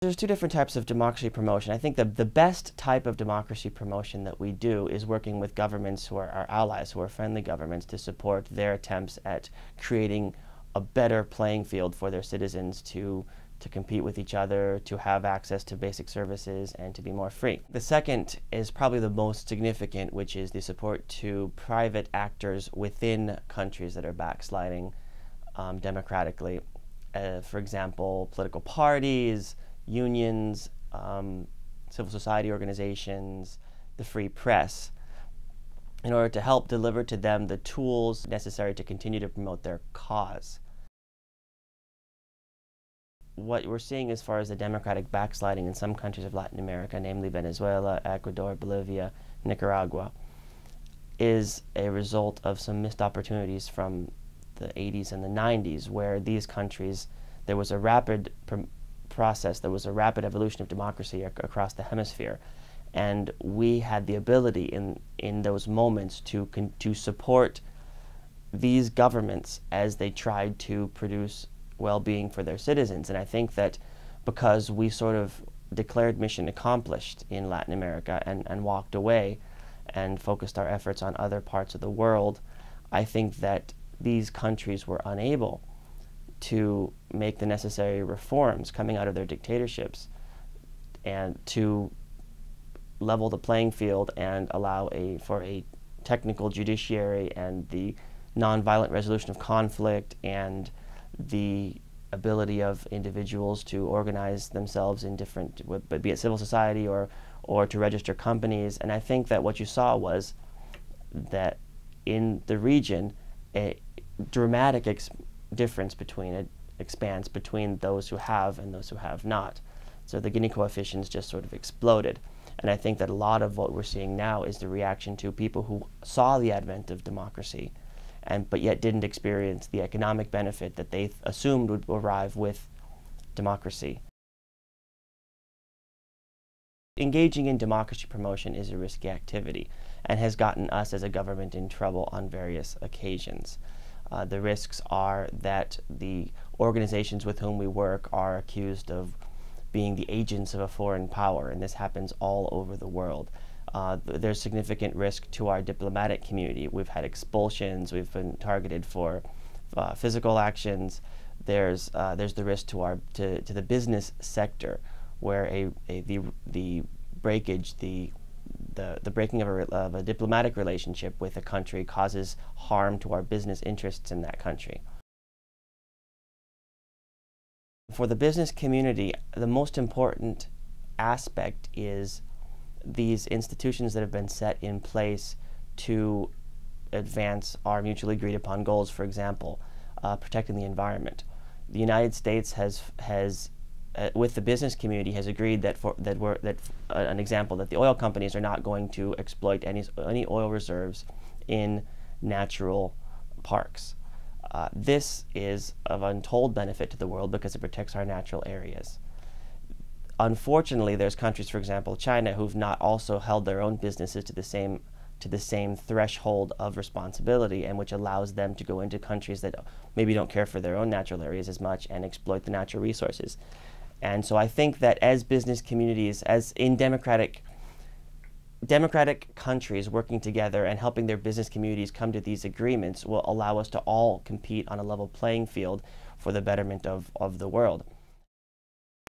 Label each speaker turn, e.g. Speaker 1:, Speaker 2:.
Speaker 1: There's two different types of democracy promotion. I think the best type of democracy promotion that we do is working with governments who are our allies, who are friendly governments, to support their attempts at creating a better playing field for their citizens to compete with each other, to have access to basic services, and to be more free. The second is probably the most significant, which is the support to private actors within countries that are backsliding democratically. For example, political parties, unions, civil society organizations, the free press, in order to help deliver to them the tools necessary to continue to promote their cause. What we're seeing as far as the democratic backsliding in some countries of Latin America, namely Venezuela, Ecuador, Bolivia, Nicaragua, is a result of some missed opportunities from the 80s and the 90s, where these countries, there was a rapid process, there was a rapid evolution of democracy across the hemisphere, and we had the ability in those moments to support these governments as they tried to produce well-being for their citizens. And I think that because we sort of declared mission accomplished in Latin America and walked away and focused our efforts on other parts of the world, I think that these countries were unable to make the necessary reforms coming out of their dictatorships and to level the playing field and allow for a technical judiciary and the nonviolent resolution of conflict and the ability of individuals to organize themselves in different, be it civil society or to register companies. And I think that what you saw was that in the region, a dramatic difference expands between those who have and those who have not. So the Gini coefficients just sort of exploded. And I think that a lot of what we're seeing now is the reaction to people who saw the advent of democracy but yet didn't experience the economic benefit that they assumed would arrive with democracy. Engaging in democracy promotion is a risky activity and has gotten us as a government in trouble on various occasions. The risks are that the organizations with whom we work are accused of being the agents of a foreign power, and this happens all over the world. There's significant risk to our diplomatic community. We've had expulsions, we've been targeted for physical actions. There's the risk to the business sector, where the breaking of a diplomatic relationship with a country causes harm to our business interests in that country. For the business community, the most important aspect is these institutions that have been set in place to advance our mutually agreed upon goals. For example, protecting the environment. The United States has with the business community has agreed that an example, that the oil companies are not going to exploit any oil reserves in natural parks. This is of untold benefit to the world because it protects our natural areas. Unfortunately, there's countries, for example, China, who've not also held their own businesses to the same threshold of responsibility, and which allows them to go into countries that maybe don't care for their own natural areas as much and exploit the natural resources. And so I think that as business communities, as in democratic countries working together and helping their business communities come to these agreements will allow us to all compete on a level playing field for the betterment of the world.